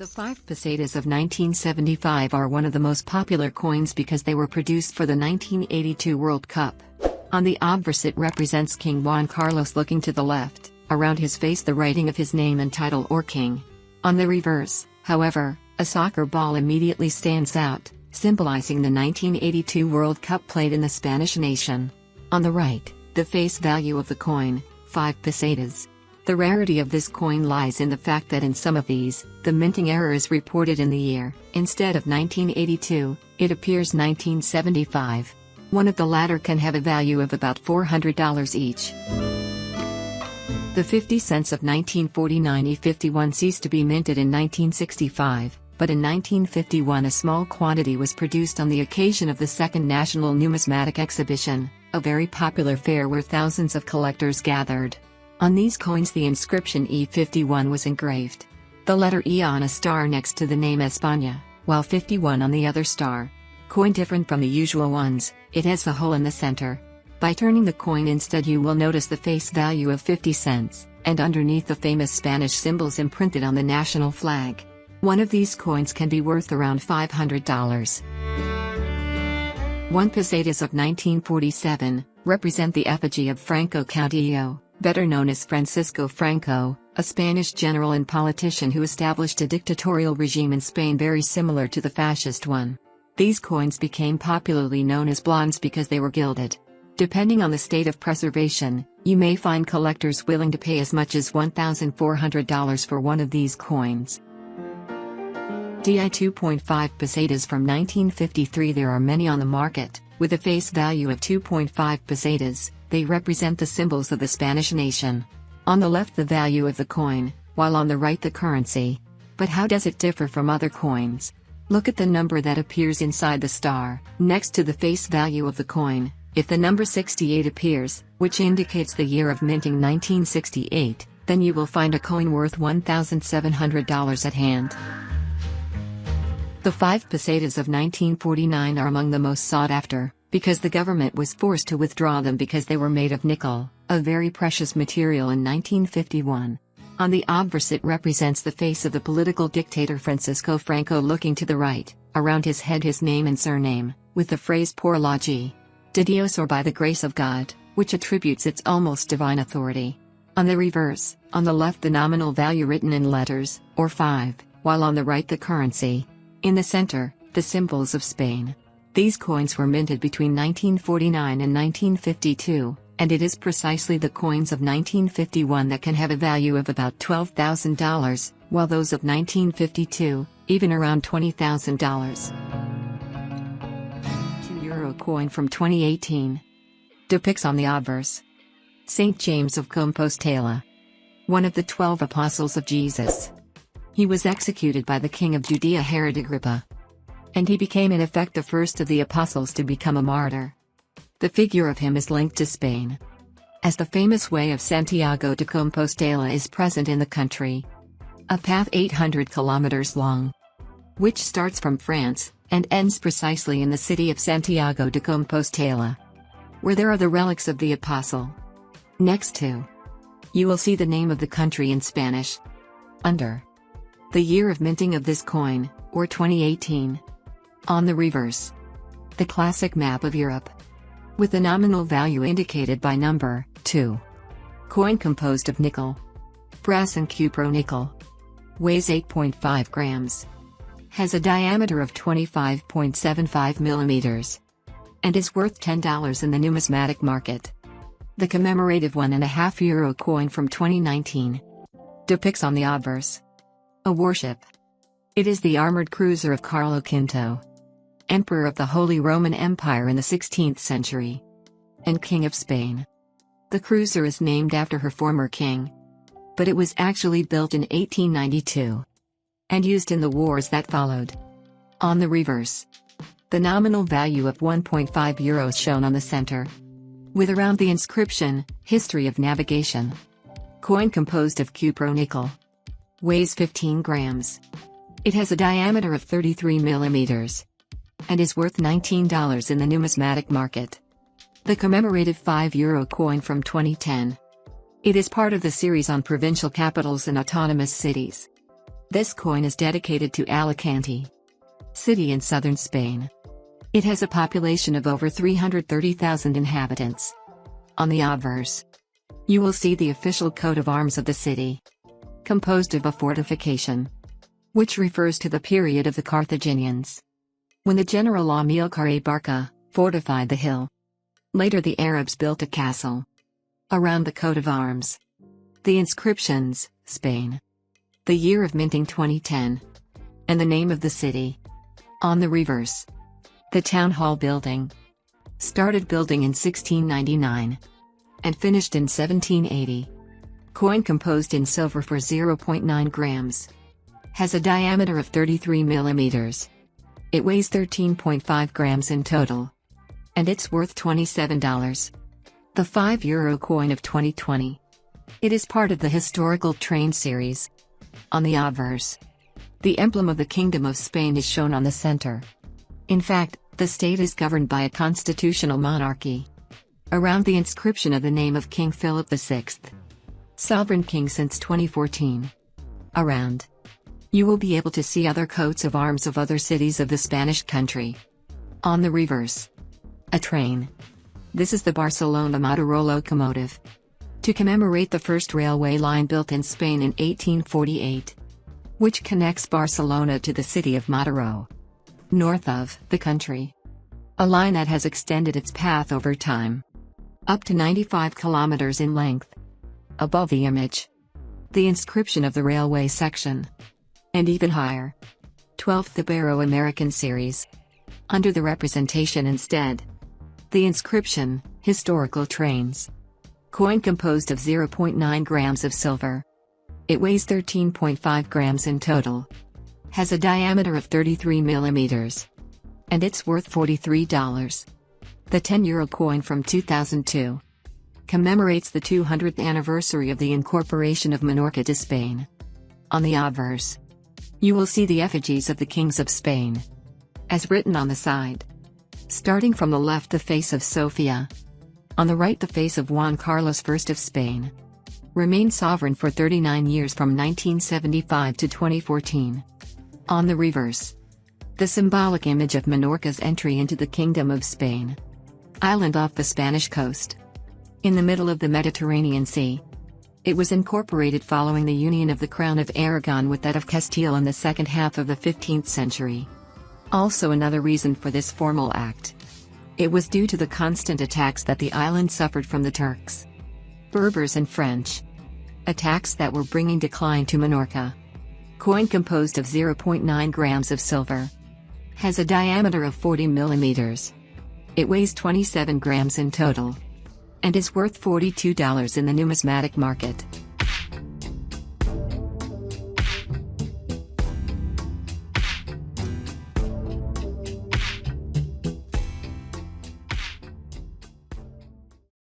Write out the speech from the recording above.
The 5 pesetas of 1975 are one of the most popular coins because they were produced for the 1982 World Cup. On the obverse it represents King Juan Carlos looking to the left, around his face the writing of his name and title or king. On the reverse, however, a soccer ball immediately stands out, symbolizing the 1982 World Cup played in the Spanish nation. On the right, the face value of the coin, 5 pesetas. The rarity of this coin lies in the fact that in some of these, the minting error is reported in the year. Instead of 1982, it appears 1975. One of the latter can have a value of about $400 each. The 50 cents of 1949 E51 ceased to be minted in 1965, but in 1951 a small quantity was produced on the occasion of the Second National Numismatic Exhibition, a very popular fair where thousands of collectors gathered. On these coins the inscription E51 was engraved. The letter E on a star next to the name España, while 51 on the other star. Coin different from the usual ones, it has a hole in the center. By turning the coin instead you will notice the face value of 50 cents, and underneath the famous Spanish symbols imprinted on the national flag. One of these coins can be worth around $500. 1 pesetas of 1947 represent the effigy of Franco Caudillo, better known as Francisco Franco, a Spanish general and politician who established a dictatorial regime in Spain very similar to the fascist one. These coins became popularly known as blondes because they were gilded. Depending on the state of preservation, you may find collectors willing to pay as much as $1,400 for one of these coins. DI 2.5 pesetas from 1953. There are many on the market, with a face value of 2.5 pesetas. They represent the symbols of the Spanish nation. On the left the value of the coin, while on the right the currency. But how does it differ from other coins? Look at the number that appears inside the star, next to the face value of the coin. If the number 68 appears, which indicates the year of minting 1968, then you will find a coin worth $1,700 at hand. The 5 pesetas of 1949 are among the most sought after, because the government was forced to withdraw them because they were made of nickel, a very precious material in 1951. On the obverse it represents the face of the political dictator Francisco Franco looking to the right, around his head his name and surname, with the phrase por la G. De Dios or by the grace of God, which attributes its almost divine authority. On the reverse, on the left the nominal value written in letters, or 5, while on the right the currency. In the center, the symbols of Spain. These coins were minted between 1949 and 1952, and it is precisely the coins of 1951 that can have a value of about $12,000, while those of 1952, even around $20,000. €2 coin from 2018. Depicts on the obverse Saint James of Compostela, one of the 12 apostles of Jesus. He was executed by the king of Judea Herod Agrippa. And he became in effect the first of the apostles to become a martyr. The figure of him is linked to Spain, as the famous way of Santiago de Compostela is present in the country. A path 800 kilometers long, which starts from France, and ends precisely in the city of Santiago de Compostela, where there are the relics of the apostle. Next to, you will see the name of the country in Spanish. Under, the year of minting of this coin, or 2018. On the reverse, the classic map of Europe, with the nominal value indicated by number 2. Coin composed of nickel, brass and cupro-nickel. Weighs 8.5 grams. Has a diameter of 25.75 millimeters. And is worth $10 in the numismatic market. The commemorative €1.5 coin from 2019. Depicts on the obverse a warship. It is the armored cruiser of Carlo V, Emperor of the Holy Roman Empire in the 16th century, and King of Spain. The cruiser is named after her former king, but it was actually built in 1892 and used in the wars that followed. On the reverse, the nominal value of €1.5 shown on the center, with around the inscription, History of Navigation. Coin composed of cupro-nickel. Weighs 15 grams. It has a diameter of 33 millimeters. And is worth $19 in the numismatic market. The commemorative €5 coin from 2010. It is part of the series on provincial capitals and autonomous cities. This coin is dedicated to Alicante city in southern Spain. It has a population of over 330,000 inhabitants. On the obverse, you will see the official coat of arms of the city, composed of a fortification, which refers to the period of the Carthaginians, when the general Amilcar Barca fortified the hill. Later the Arabs built a castle around the coat of arms. The inscriptions, Spain, the year of minting 2010, and the name of the city. On the reverse, the town hall building, started building in 1699 and finished in 1780. Coin composed in silver for 0.9 grams. Has a diameter of 33 millimeters. It weighs 13.5 grams in total. And it's worth $27. The €5 coin of 2020. It is part of the historical train series. On the obverse, the emblem of the Kingdom of Spain is shown on the center. In fact, the state is governed by a constitutional monarchy. Around the inscription of the name of King Philip VI, sovereign king since 2014. Around, you will be able to see other coats of arms of other cities of the Spanish country. On the reverse, a train. This is the Barcelona-Mataró locomotive, to commemorate the first railway line built in Spain in 1848, which connects Barcelona to the city of Mataró, north of the country. A line that has extended its path over time, up to 95 kilometers in length. Above the image, the inscription of the railway section, and even higher, 12th Ibero-American series. Under the representation instead, the inscription, historical trains. Coin composed of 0.9 grams of silver. It weighs 13.5 grams in total. Has a diameter of 33 millimeters. And it's worth $43. The €10 coin from 2002 commemorates the 200th anniversary of the incorporation of Menorca to Spain. On the obverse, you will see the effigies of the kings of Spain, as written on the side. Starting from the left, the face of Sofia. On the right, the face of Juan Carlos I of Spain. Remained sovereign for 39 years from 1975 to 2014. On the reverse, the symbolic image of Menorca's entry into the Kingdom of Spain. Island off the Spanish coast, in the middle of the Mediterranean Sea. It was incorporated following the union of the Crown of Aragon with that of Castile in the second half of the 15th century. Also another reason for this formal act. It was due to the constant attacks that the island suffered from the Turks, Berbers and French. Attacks that were bringing decline to Menorca. Coin composed of 0.9 grams of silver. Has a diameter of 40 millimeters. It weighs 27 grams in total. And is worth $42 in the numismatic market.